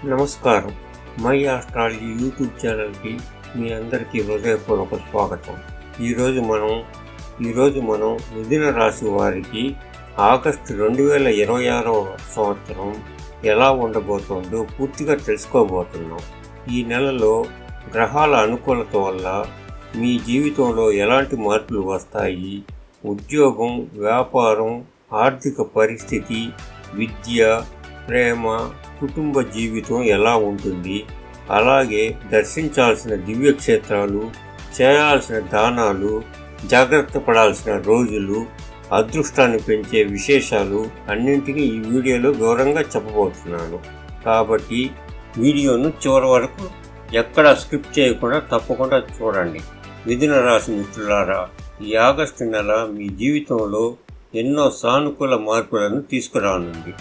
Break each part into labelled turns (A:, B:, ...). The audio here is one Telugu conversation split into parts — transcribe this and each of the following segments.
A: నమస్కారం. మై ఆస్ట్రాలజీ యూట్యూబ్ ఛానల్కి మీ అందరికీ హృదయపూర్వక స్వాగతం. ఈరోజు మనం మిథున రాశి వారికి ఆగస్టు 2026 సంవత్సరం ఎలా ఉండబోతోందో పూర్తిగా తెలుసుకోబోతున్నాం. ఈ నెలలో గ్రహాల అనుకూలత వల్ల మీ జీవితంలో ఎలాంటి మార్పులు వస్తాయి, ఉద్యోగం, వ్యాపారం, ఆర్థిక పరిస్థితి, విద్య, ప్రేమ, కుటుంబ జీవితం ఎలా ఉంటుంది, అలాగే దర్శించాల్సిన దివ్యక్షేత్రాలు, చేయాల్సిన దానాలు, జాగ్రత్త పడాల్సిన రోజులు, అదృష్టాన్ని పెంచే విశేషాలు అన్నింటినీ ఈ వీడియోలో వివరంగా చెప్పబోతున్నాను. కాబట్టి వీడియోను చివరి వరకు ఎక్కడా స్కిప్ చేయకుండా తప్పకుండా చూడండి. మిథున రాశి మిత్రులారా, ఈ ఆగస్టు నెల మీ జీవితంలో ఎన్నో సానుకూల మార్పులను తీసుకురానుంది.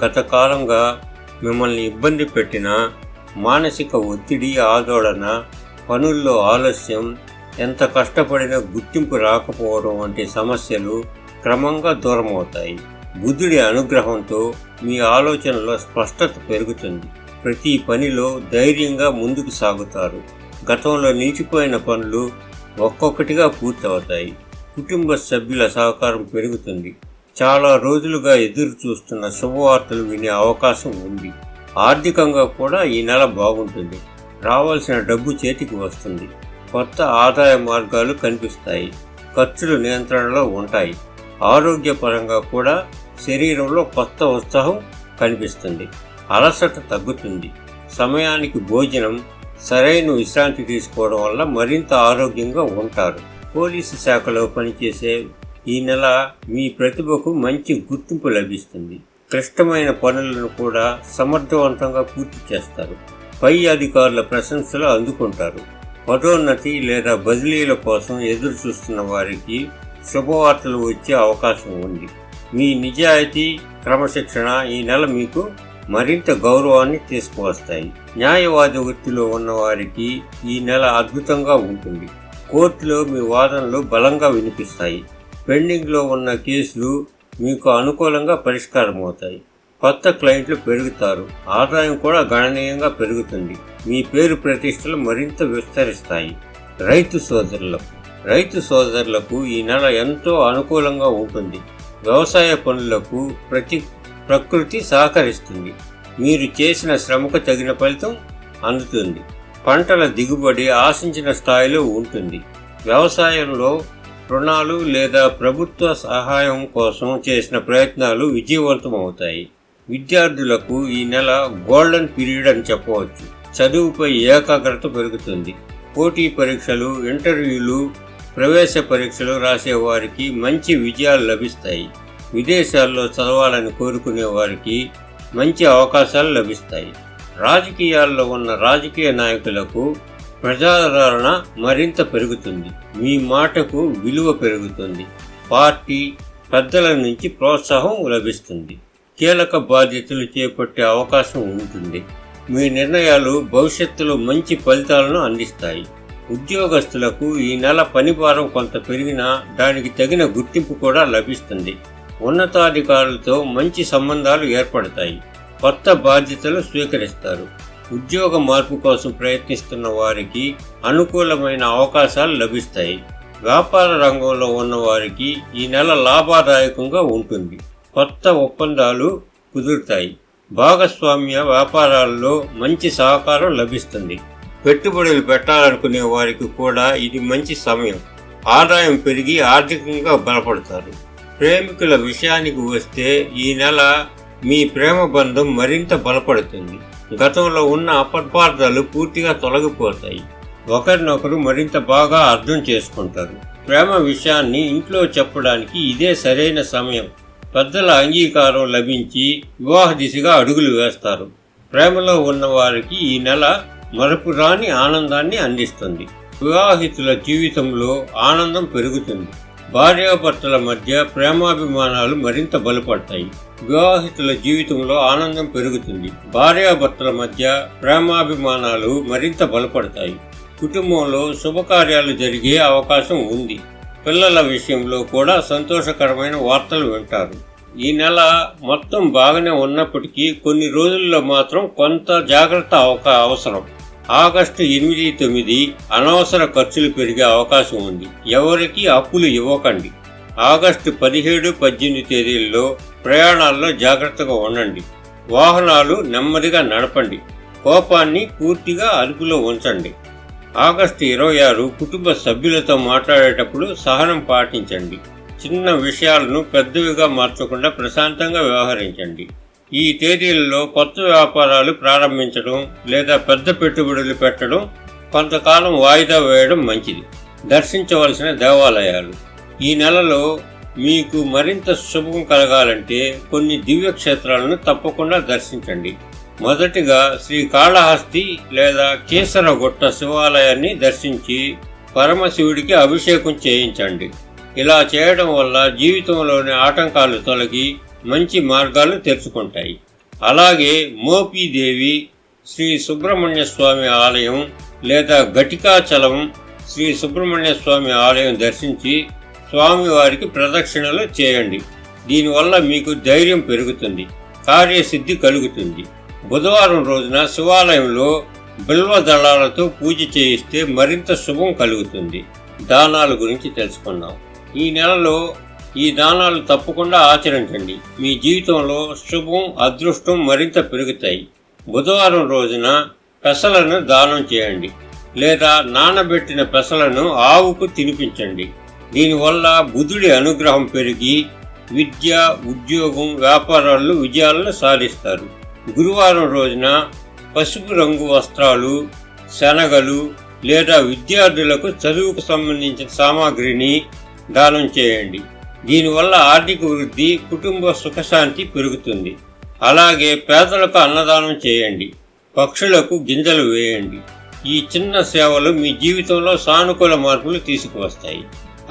A: గత కాలంగా మిమ్మల్ని ఇబ్బంది పెట్టిన మానసిక ఒత్తిడి, ఆందోళన, పనుల్లో ఆలస్యం, ఎంత కష్టపడినా గుర్తింపు రాకపోవడం వంటి సమస్యలు క్రమంగా దూరమవుతాయి. బుద్ధుడి అనుగ్రహంతో మీ ఆలోచనలో స్పష్టత పెరుగుతుంది. ప్రతి పనిలో ధైర్యంగా ముందుకు సాగుతారు. గతంలో నిలిచిపోయిన పనులు ఒక్కొక్కటిగా పూర్తవుతాయి. కుటుంబ సభ్యుల సహకారం పెరుగుతుంది. చాలా రోజులుగా ఎదురు చూస్తున్న శుభవార్తలు వినే అవకాశం ఉంది. ఆర్థికంగా కూడా ఈ నెల బాగుంటుంది. రావాల్సిన డబ్బు చేతికి వస్తుంది. కొత్త ఆదాయ మార్గాలు కనిపిస్తాయి. ఖర్చులు నియంత్రణలో ఉంటాయి. ఆరోగ్యపరంగా కూడా శరీరంలో కొత్త ఉత్సాహం కనిపిస్తుంది. అలసట తగ్గుతుంది. సమయానికి భోజనం, సరైన విశ్రాంతి తీసుకోవడం వల్ల మరింత ఆరోగ్యంగా ఉంటారు. పోలీసు శాఖలో పనిచేసే ఈ నెల మీ ప్రతిభకు మంచి గుర్తింపు లభిస్తుంది. క్లిష్టమైన పనులను కూడా సమర్థవంతంగా పూర్తి చేస్తారు. పై అధికారుల ప్రశంసలు అందుకుంటారు. పదోన్నతి లేదా బదిలీల కోసం ఎదురు చూస్తున్న వారికి శుభవార్తలు వచ్చే అవకాశం ఉంది. మీ నిజాయితీ, క్రమశిక్షణ ఈ నెల మీకు మరింత గౌరవాన్ని తీసుకువస్తాయి. న్యాయవాద వృత్తిలో ఉన్న వారికి ఈ నెల అద్భుతంగా ఉంటుంది. కోర్టులో మీ వాదనలు బలంగా వినిపిస్తాయి. పెండింగ్లో ఉన్న కేసులు మీకు అనుకూలంగా పరిష్కారం అవుతాయి. కొత్త క్లయింట్లు పెరుగుతారు. ఆదాయం కూడా గణనీయంగా పెరుగుతుంది. మీ పేరు ప్రతిష్టలు మరింత విస్తరిస్తాయి. రైతు సోదరులకు ఈ నెల ఎంతో అనుకూలంగా ఉంటుంది. వ్యవసాయ పనులకు ప్రకృతి సహకరిస్తుంది. మీరు చేసిన శ్రమకు తగిన ఫలితం అందుతుంది. పంటల దిగుబడి ఆశించిన స్థాయిలో ఉంటుంది. వ్యవసాయంలో రుణాలు లేదా ప్రభుత్వ సహాయం కోసం చేసిన ప్రయత్నాలు విజయవంతమవుతాయి. విద్యార్థులకు ఈ నెల గోల్డెన్ పీరియడ్ అని చెప్పవచ్చు. చదువుపై ఏకాగ్రత పెరుగుతుంది. పోటీ పరీక్షలు, ఇంటర్వ్యూలు, ప్రవేశ పరీక్షలు రాసే వారికి మంచి విజయాలు లభిస్తాయి. విదేశాల్లో చదవాలని కోరుకునే వారికి మంచి అవకాశాలు లభిస్తాయి. రాజకీయాల్లో ఉన్న రాజకీయ నాయకులకు ప్రజాదరణ మరింత పెరుగుతుంది. మీ మాటకు విలువ పెరుగుతుంది. పార్టీ పెద్దల నుంచి ప్రోత్సాహం లభిస్తుంది. కీలక బాధ్యతలు చేపట్టే అవకాశం ఉంటుంది. మీ నిర్ణయాలు భవిష్యత్తులో మంచి ఫలితాలను అందిస్తాయి. ఉద్యోగస్తులకు ఈ నెల పనిభారం కొంత పెరిగినా దానికి తగిన గుర్తింపు కూడా లభిస్తుంది. ఉన్నతాధికారులతో మంచి సంబంధాలు ఏర్పడతాయి. కొత్త బాధ్యతలు స్వీకరిస్తారు. ఉద్యోగ మార్పు కోసం ప్రయత్నిస్తున్న వారికి అనుకూలమైన అవకాశాలు లభిస్తాయి. వ్యాపార రంగంలో ఉన్న వారికి ఈ నెల లాభదాయకంగా ఉంటుంది. కొత్త ఒప్పందాలు కుదురుతాయి. భాగస్వామ్య వ్యాపారాల్లో మంచి సహకారం లభిస్తుంది. పెట్టుబడులు పెట్టాలనుకునే వారికి కూడా ఇది మంచి సమయం. ఆదాయం పెరిగి ఆర్థికంగా బలపడతారు. ప్రేమికుల విషయానికి వస్తే ఈ నెల మీ ప్రేమ బంధం మరింత బలపడుతుంది. గతంలో ఉన్న అపార్థాలు పూర్తిగా తొలగిపోతాయి. ఒకరినొకరు మరింత బాగా అర్థం చేసుకుంటారు. ప్రేమ విషయాన్ని ఇంట్లో చెప్పడానికి ఇదే సరైన సమయం. పెద్దల అంగీకారం లభించి వివాహ దిశగా అడుగులు వేస్తారు. ప్రేమలో ఉన్న వారికి ఈ నెల మరపురాని ఆనందాన్ని అందిస్తుంది. వివాహితుల జీవితంలో ఆనందం పెరుగుతుంది. భార్యాభర్తల మధ్య ప్రేమాభిమానాలు మరింత బలపడతాయి. వివాహితుల జీవితంలో ఆనందం పెరుగుతుంది. భార్యాభర్తల మధ్య ప్రేమాభిమానాలు మరింత బలపడతాయి. కుటుంబంలో శుభకార్యాలు జరిగే అవకాశం ఉంది. పిల్లల విషయంలో కూడా సంతోషకరమైన వార్తలు వింటారు. ఈ నెల మొత్తం బాగానే ఉన్నప్పటికీ కొన్ని రోజుల్లో మాత్రం కొంత జాగ్రత్త అవసరం. ఆగస్టు 8, 9 అనవసర ఖర్చులు పెరిగే అవకాశం ఉంది. ఎవరికి అప్పులు ఇవ్వకండి. ఆగస్టు 17, 18 తేదీల్లో ప్రయాణాల్లో జాగ్రత్తగా ఉండండి. వాహనాలు నెమ్మదిగా నడపండి. కోపాన్ని పూర్తిగా అదుపులో ఉంచండి. ఆగస్టు 26 కుటుంబ సభ్యులతో మాట్లాడేటప్పుడు సహనం పాటించండి. చిన్న విషయాలను పెద్దవిగా మార్చకుండా ప్రశాంతంగా వ్యవహరించండి. ఈ తేదీలలో కొత్త వ్యాపారాలు ప్రారంభించడం లేదా పెద్ద పెట్టుబడులు పెట్టడం కొంతకాలం వాయిదా వేయడం మంచిది. దర్శించవలసిన దేవాలయాలు. ఈ నెలలో మీకు మరింత శుభం కలగాలంటే కొన్ని దివ్యక్షేత్రాలను తప్పకుండా దర్శించండి. మొదటిగా శ్రీకాళహస్తి లేదా కీసరగుట్ట శివాలయాన్ని దర్శించి పరమశివుడికి అభిషేకం చేయించండి. ఇలా చేయడం వల్ల జీవితంలోని ఆటంకాలు తొలగి మంచి మార్గాలు తెరుచుకుంటాయి. అలాగే మోపీదేవి శ్రీ సుబ్రహ్మణ్య స్వామి ఆలయం లేదా ఘటికాచలం శ్రీ సుబ్రహ్మణ్య స్వామి ఆలయం దర్శించి స్వామివారికి ప్రదక్షిణలు చేయండి. దీనివల్ల మీకు ధైర్యం పెరుగుతుంది, కార్యసిద్ధి కలుగుతుంది. బుధవారం రోజున శివాలయంలో బిల్వ దళాలతో పూజ చేయిస్తే మరింత శుభం కలుగుతుంది. దానాల గురించి తెలుసుకుందాం. ఈ నెలలో ఈ దానాలు తప్పకుండా ఆచరించండి. మీ జీవితంలో శుభం, అదృష్టం మరింత పెరుగుతాయి. బుధవారం రోజున పెసలను దానం చేయండి లేదా నానబెట్టిన పెసలను ఆవుకు తినిపించండి. దీనివల్ల బుధుడి అనుగ్రహం పెరిగి విద్య, ఉద్యోగం, వ్యాపారాల్లో విజయాలను సాధిస్తారు. గురువారం రోజున పసుపు రంగు వస్త్రాలు, శనగలు లేదా విద్యార్థులకు చదువుకు సంబంధించిన సామాగ్రిని దానం చేయండి. దీనివల్ల ఆర్థిక వృద్ధి, కుటుంబ సుఖశాంతి పెరుగుతుంది. అలాగే పేదలకు అన్నదానం చేయండి, పక్షులకు గింజలు వేయండి. ఈ చిన్న సేవలు మీ జీవితంలో సానుకూల మార్పులు తీసుకువస్తాయి.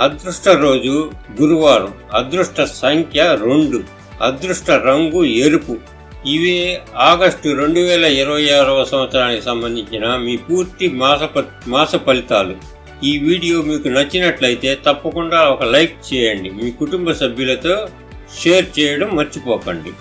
A: అదృష్ట రోజు గురువారం. అదృష్ట సంఖ్య 2. అదృష్ట రంగు ఎరుపు. ఇవే ఆగస్టు 2026 సంవత్సరానికి సంబంధించిన మీ పూర్తి మాస ఫలితాలు. ఈ వీడియో మీకు నచ్చినట్లయితే తప్పకుండా ఒక లైక్ చేయండి. మీ కుటుంబ సభ్యులతో షేర్ చేయడం మర్చిపోకండి.